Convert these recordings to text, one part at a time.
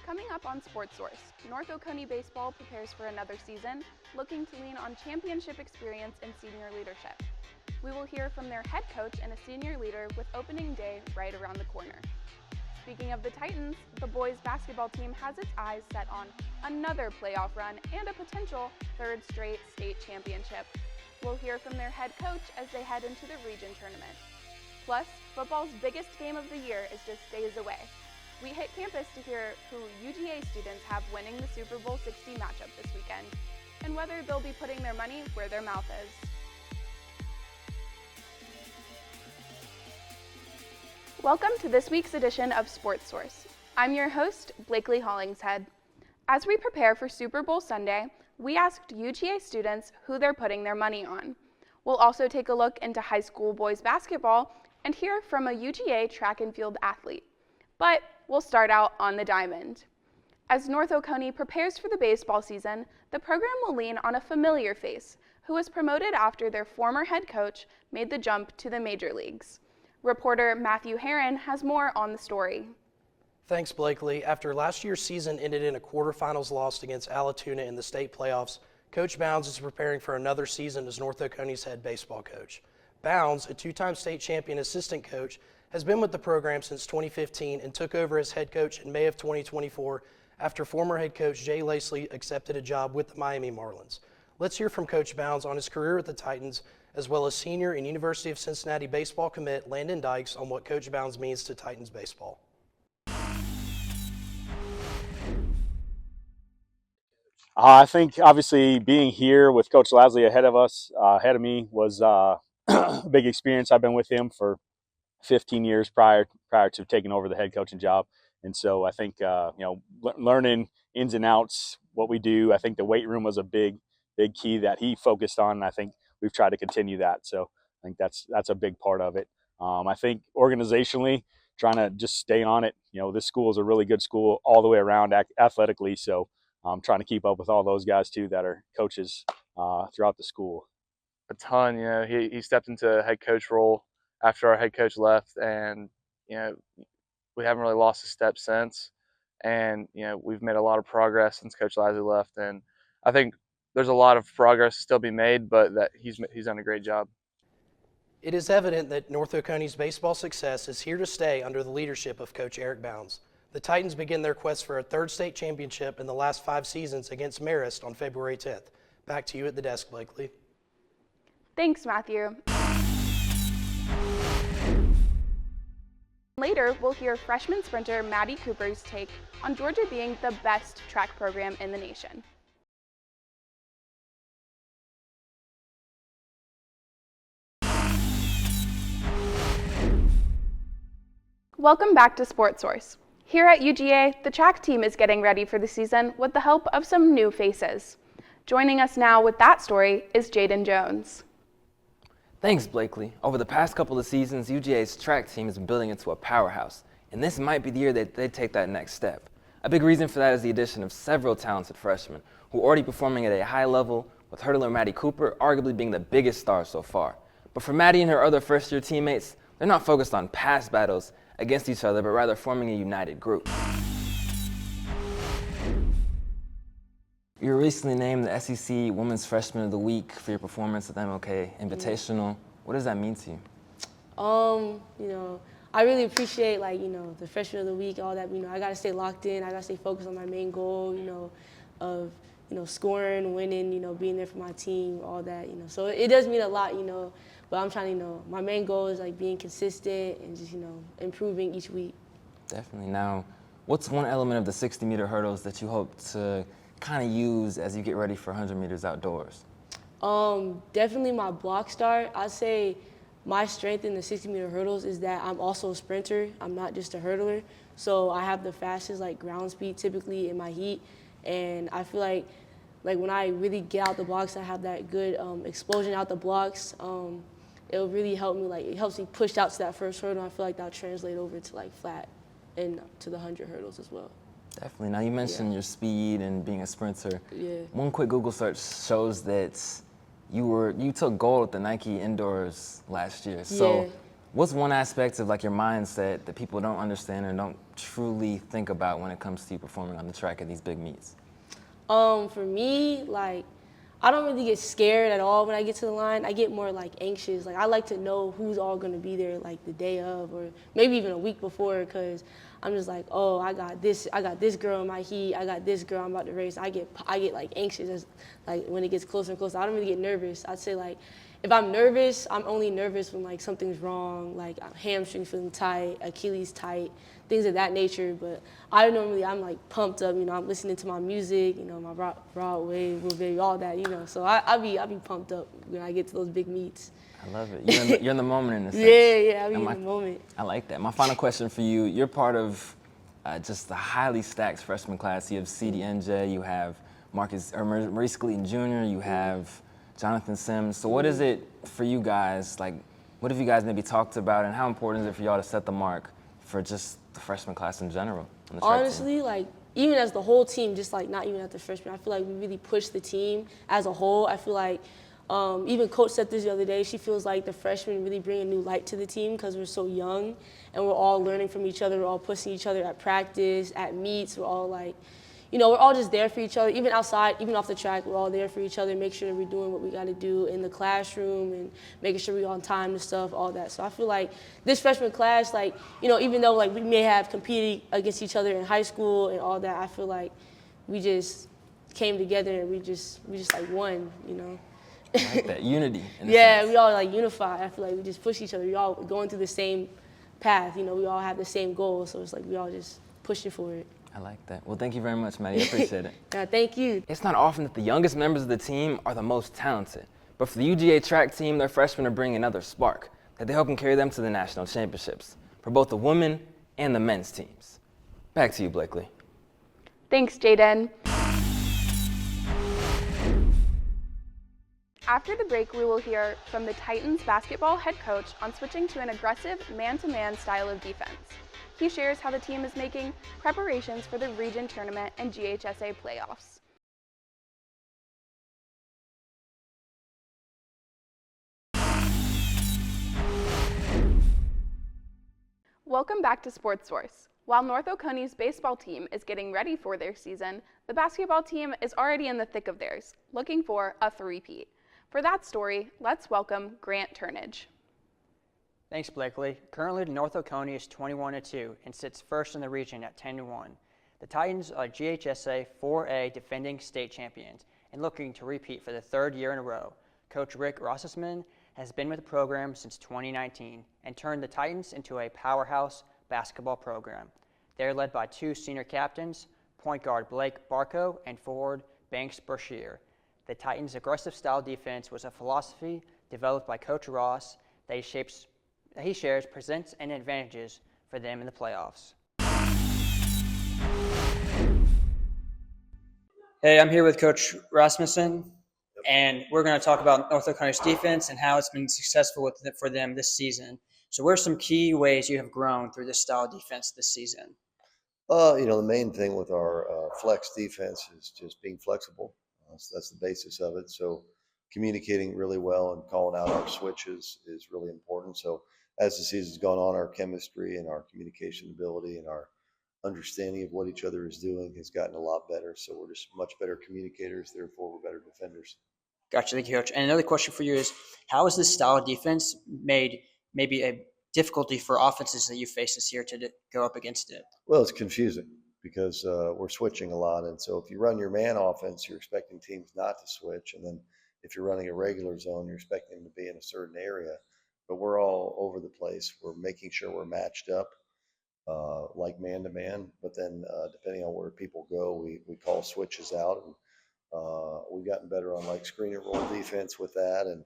Coming up on Sportsource, North Oconee baseball prepares for another season, looking to lean on championship experience and senior leadership. We will hear from their head coach and a senior leader with opening day right around the corner. Speaking of the Titans, the boys basketball team has its eyes set on another playoff run and a potential third straight state championship. We'll hear from their head coach as they head into the region tournament. Plus, football's biggest game of the year is just days away. We hit campus to hear who UGA students have winning the Super Bowl 60 matchup this weekend, and whether they'll be putting their money where their mouth is. Welcome to this week's edition of Sportsource. I'm your host, Blakely Hollingshead. As we prepare for Super Bowl Sunday, we asked UGA students who they're putting their money on. We'll also take a look into high school boys basketball and hear from a UGA track and field athlete. But we'll start out on the diamond. As North Oconee prepares for the baseball season, the program will lean on a familiar face who was promoted after their former head coach made the jump to the major leagues. Reporter Matthew Herron has more on the story. Thanks, Blakely. After last year's season ended in a quarterfinals loss against Allatoona in the state playoffs, Coach Bounds is preparing for another season as North Oconee's head baseball coach. Bounds, a two-time state champion assistant coach, has been with the program since 2015 and took over as head coach in May of 2024 after former head coach Jay Lacey accepted a job with the Miami Marlins. Let's hear from Coach Bounds on his career with the Titans, as well as senior and University of Cincinnati baseball commit Landon Dykes on what Coach Bounds means to Titans baseball. I think obviously being here with Coach Lasley ahead of me was a big experience. I've been with him for 15 years prior to taking over the head coaching job. And so I think, learning ins and outs, what we do, I think the weight room was a big key that he focused on. And I think we've tried to continue that. So I think that's a big part of it. I think organizationally, trying to just stay on it. This school is a really good school all the way around athletically. So I'm trying to keep up with all those guys too that are coaches throughout the school. A ton. He stepped into a head coach role after our head coach left, and we haven't really lost a step since. And we've made a lot of progress since Coach Lasley left, and I think there's a lot of progress to still be made, but that he's done a great job. It is evident that North Oconee's baseball success is here to stay under the leadership of Coach Eric Bounds. The Titans begin their quest for a third state championship in the last 5 seasons against Marist on February 10th. Back to you at the desk, Blakely. Thanks, Matthew. Later, we'll hear freshman sprinter Maddie Cooper's take on Georgia being the best track program in the nation. Welcome back to Sportsource. Here at UGA, the track team is getting ready for the season with the help of some new faces. Joining us now with that story is Jaden Jones. Thanks, Blakely. Over the past couple of seasons, UGA's track team has been building into a powerhouse, and this might be the year that they take that next step. A big reason for that is the addition of several talented freshmen who are already performing at a high level, with hurdler Maddie Cooper arguably being the biggest star so far. But for Maddie and her other first-year teammates, they're not focused on past battles against each other, but rather forming a united group. You were recently named the SEC Women's Freshman of the Week for your performance at the MLK Invitational. What does that mean to you? I really appreciate the Freshman of the Week, all that. I gotta stay locked in. I gotta stay focused on my main goal, of scoring, winning, being there for my team, all that. So it does mean a lot, But I'm trying to, my main goal is being consistent and just improving each week. Definitely. Now, what's one element of the 60-meter hurdles that you hope to kind of use as you get ready for 100 meters outdoors? Definitely my block start. I'd say my strength in the 60-meter hurdles is that I'm also a sprinter. I'm not just a hurdler. So I have the fastest ground speed typically in my heat, and I feel like when I really get out the blocks, I have that good explosion out the blocks. It'll really help me. It helps me push out to that first hurdle. I feel like that'll translate over to flat and to the 100 hurdles as well. Definitely. Now, you mentioned your speed and being a sprinter. Yeah. One quick Google search shows that you took gold at the Nike Indoors last year. So What's one aspect of like your mindset that people don't understand and don't truly think about when it comes to you performing on the track at these big meets? For me, like, I don't really get scared at all when I get to the line. I get more like anxious. Like, I like to know who's all gonna be there like the day of, or maybe even a week before, because I'm just like, oh, I got this girl in my heat, I got this girl I'm about to race. I get like anxious as like when it gets closer and closer. I don't really get nervous. I'd say like, if I'm nervous, I'm only nervous when like something's wrong, like hamstring feeling tight, Achilles tight, things of that nature. But I'm like pumped up, I'm listening to my music, my Broadway, Real Baby, all that, So I'll be pumped up when I get to those big meets. I love it. You're in the moment in a sense. Yeah, I'll be in the moment. I like that. My final question for you, you're part of just the highly stacked freshman class. You have CDNJ, you have Maurice Gleaton Jr., you have Jonathan Sims. So what is it for you guys, like, what have you guys maybe talked about, and how important is it for y'all to set the mark for just the freshman class in general on the track Honestly, team? like, even as the whole team, just like not even at the freshman, I feel like we really push the team as a whole. I feel like even Coach said this the other day, she feels like the freshmen really bring a new light to the team because we're so young and we're all learning from each other. We're all pushing each other at practice, at meets. We're all like, we're all just there for each other. Even outside, even off the track, we're all there for each other, make sure that we're doing what we got to do in the classroom and making sure we're on time and stuff, all that. So I feel like this freshman class, like, even though like we may have competed against each other in high school and all that, I feel like we just came together and we just like won, I like that unity. Yeah, we all like unify. I feel like we just push each other. We all going through the same path. We all have the same goal. So it's like we all just pushing for it. I like that. Well, thank you very much, Maddie. I appreciate it. Thank you. It's not often that the youngest members of the team are the most talented, but for the UGA track team, their freshmen are bringing another spark that they hope can carry them to the national championships for both the women and the men's teams. Back to you, Blakely. Thanks, Jaden. After the break, we will hear from the Titans basketball head coach on switching to an aggressive man-to-man style of defense. He shares how the team is making preparations for the region tournament and GHSA playoffs. Welcome back to Sportsource. While North Oconee's baseball team is getting ready for their season, the basketball team is already in the thick of theirs, looking for a three-peat. For that story, let's welcome Grant Turnage. Thanks, Blakely. Currently, North Oconee is 21-2 and sits first in the region at 10-1. The Titans are GHSA 4A defending state champions and looking to repeat for the third year in a row. Coach Rick Rossesman has been with the program since 2019 and turned the Titans into a powerhouse basketball program. They're led by two senior captains, point guard Blake Barco and forward Banks Brashear. The Titans' aggressive style defense was a philosophy developed by Coach Ross that he shares presents and advantages for them in the playoffs. Hey, I'm here with Coach Rasmussen, and we're going to talk about North Oconee's defense and how it's been successful for them this season. So what are some key ways you have grown through this style of defense this season? The main thing with our flex defense is just being flexible. So that's the basis of it. So communicating really well and calling out our switches is really important. So as the season's gone on, our chemistry and our communication ability and our understanding of what each other is doing has gotten a lot better. So we're just much better communicators, therefore we're better defenders. Gotcha, thank you, Coach. And another question for you is, how has this style of defense made maybe a difficulty for offenses that you face this year to go up against it? Well, it's confusing because we're switching a lot. And so if you run your man offense, you're expecting teams not to switch. And then if you're running a regular zone, you're expecting them to be in a certain area. But we're all over the place. We're making sure we're matched up like man-to-man. But then depending on where people go, we call switches out. And we've gotten better on like screen and roll defense with that. And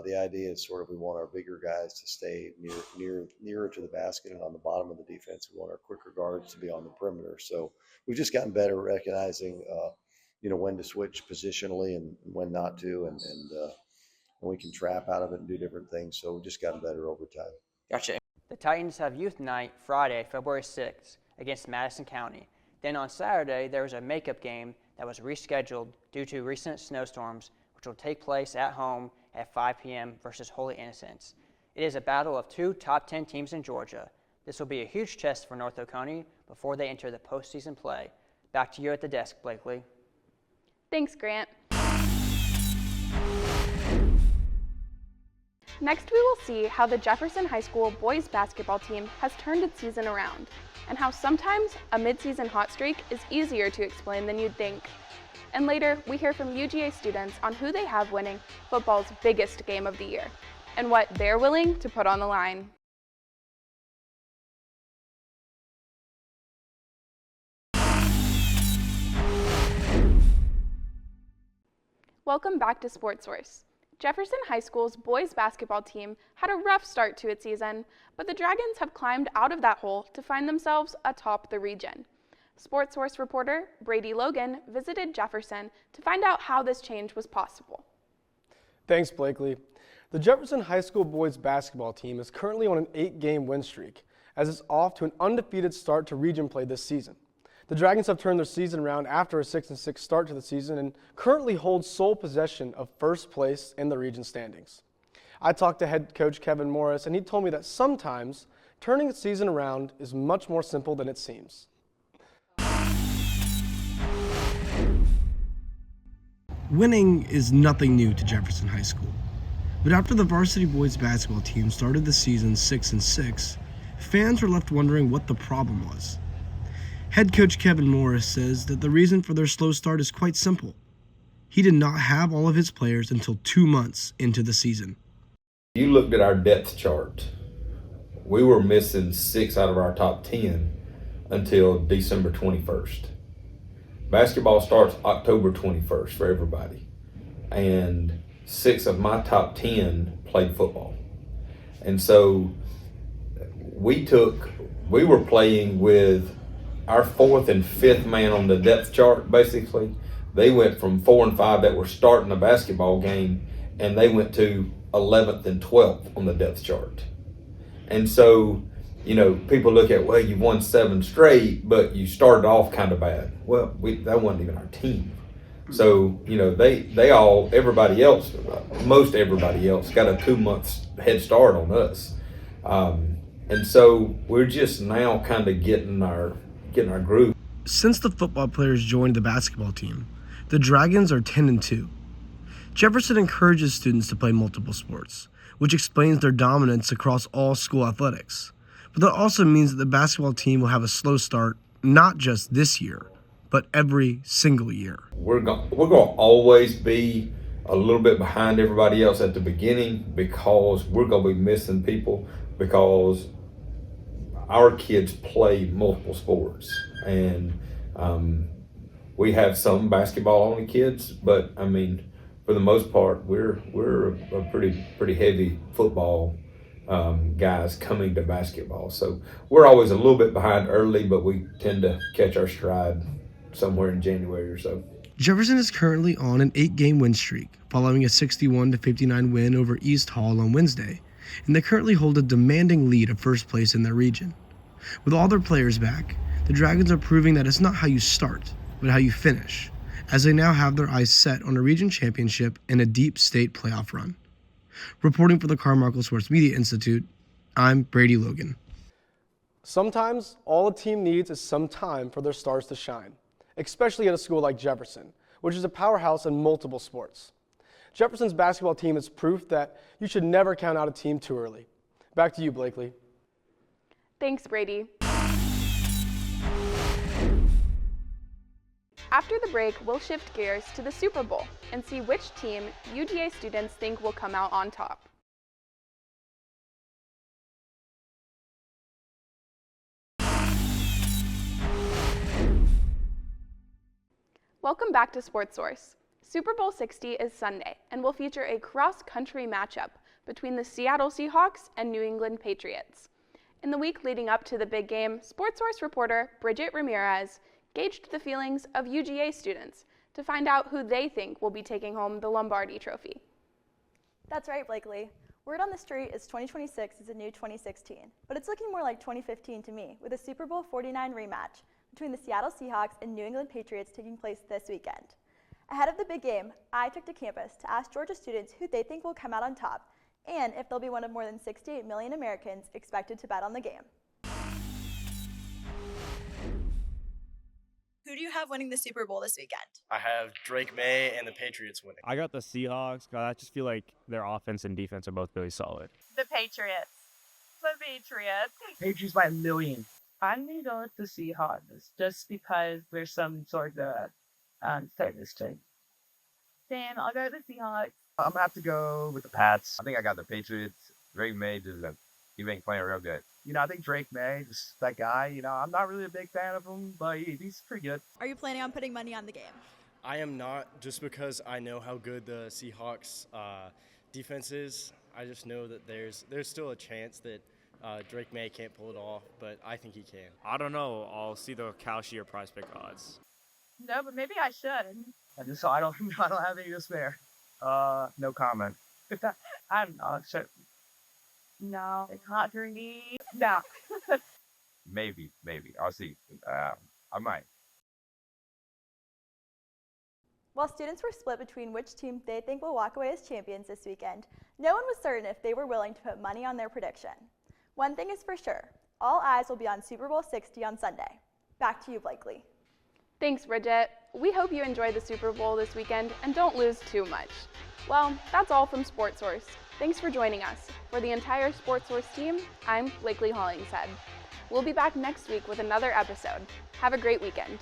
the idea is sort of we want our bigger guys to stay nearer to the basket, and on the bottom of the defense, we want our quicker guards to be on the perimeter. So we've just gotten better recognizing, when to switch positionally and when not to, and we can trap out of it and do different things. So we've just gotten better over time. Gotcha. The Titans have Youth Night Friday, February 6th against Madison County. Then on Saturday, there was a makeup game that was rescheduled due to recent snowstorms, which will take place at home at 5 p.m. versus Holy Innocents. It is a battle of two top 10 teams in Georgia. This will be a huge test for North Oconee before they enter the postseason play. Back to you at the desk, Blakely. Thanks, Grant. Next, we will see how the Jefferson High School boys basketball team has turned its season around, and how sometimes a mid-season hot streak is easier to explain than you'd think. And later, we hear from UGA students on who they have winning football's biggest game of the year, and what they're willing to put on the line. Welcome back to Sportsource. Jefferson High School's boys basketball team had a rough start to its season, but the Dragons have climbed out of that hole to find themselves atop the region. Sportsource reporter Grady Logan visited Jefferson to find out how this change was possible. Thanks, Blakely. The Jefferson High School boys basketball team is currently on an 8-game win streak, as it's off to an undefeated start to region play this season. The Dragons have turned their season around after a 6-6 start to the season and currently hold sole possession of first place in the region standings. I talked to head coach Kevin Morris, and he told me that sometimes turning a season around is much more simple than it seems. Winning is nothing new to Jefferson High School, but after the varsity boys basketball team started the season 6-6, fans were left wondering what the problem was. Head coach Kevin Morris says that the reason for their slow start is quite simple. He did not have all of his players until 2 months into the season. You looked at our depth chart. We were missing 6 out of our top 10 until December 21st. Basketball starts October 21st for everybody. And 6 of my top 10 played football. And so we were playing with our 4th and 5th man on the depth chart, basically. They went from 4 and 5 that were starting a basketball game, and they went to 11th and 12th on the depth chart. And so, people look at, well, you've won 7 straight, but you started off kind of bad. Well, that wasn't even our team. So, everybody else, most everybody else got a 2 month head start on us. And so we're just now kind of getting our groove. Since the football players joined the basketball team, the Dragons are 10-2. Jefferson encourages students to play multiple sports, which explains their dominance across all school athletics. But that also means that the basketball team will have a slow start, not just this year, but every single year. We're going to always be a little bit behind everybody else at the beginning because we're going to be missing people, because our kids play multiple sports, and we have some basketball only kids, but for the most part, we're a pretty heavy football guys coming to basketball. So we're always a little bit behind early, but we tend to catch our stride somewhere in January or so. Jefferson is currently on an 8-game win streak, following a 61-59 win over East Hall on Wednesday, and they currently hold a demanding lead of first place in their region. With all their players back, the Dragons are proving that it's not how you start, but how you finish, as they now have their eyes set on a region championship and a deep state playoff run. Reporting for the Carmichael Sports Media Institute, I'm Grady Logan. Sometimes all a team needs is some time for their stars to shine, especially at a school like Jefferson, which is a powerhouse in multiple sports. Jefferson's basketball team is proof that you should never count out a team too early. Back to you, Blakely. Thanks, Brady. After the break, we'll shift gears to the Super Bowl and see which team UGA students think will come out on top. Welcome back to Sportsource. Super Bowl 60 is Sunday and will feature a cross-country matchup between the Seattle Seahawks and New England Patriots. In the week leading up to the big game, Sportsource reporter Bridget Ramirez gauged the feelings of UGA students to find out who they think will be taking home the Lombardi Trophy. That's right, Blakely. Word on the street is 2026 is a new 2016, but it's looking more like 2015 to me, with a Super Bowl 49 rematch between the Seattle Seahawks and New England Patriots taking place this weekend. Ahead of the big game, I took to campus to ask Georgia students who they think will come out on top and if they'll be one of more than 68 million Americans expected to bet on the game. Who do you have winning the Super Bowl this weekend? I have Drake May and the Patriots winning. I got the Seahawks. I just feel like their offense and defense are both really solid. The Patriots. The Patriots. Patriots by 1 million. I'm going to go with the Seahawks just because there's some sort of fairness to it. Dan, I'll go with the Seahawks. I'm going to have to go with the Pats. I think I got the Patriots. Drake May just he been playing real good. I think Drake May, just that guy, I'm not really a big fan of him, but he's pretty good. Are you planning on putting money on the game? I am not, just because I know how good the Seahawks defense is. I just know that there's still a chance that Drake May can't pull it off, but I think he can. I don't know. I'll see the Calshire prize pick odds. No, but maybe I should. I don't have any to spare. No comment. I don't know. No, it's not for me. No. Maybe. I'll see. I might. While students were split between which team they think will walk away as champions this weekend, no one was certain if they were willing to put money on their prediction. One thing is for sure, all eyes will be on Super Bowl 60 on Sunday. Back to you, Blakely. Thanks, Bridget. We hope you enjoyed the Super Bowl this weekend and don't lose too much. Well, that's all from Sportsource. Thanks for joining us. For the entire Sportsource team, I'm Blakely Hollingshead. We'll be back next week with another episode. Have a great weekend.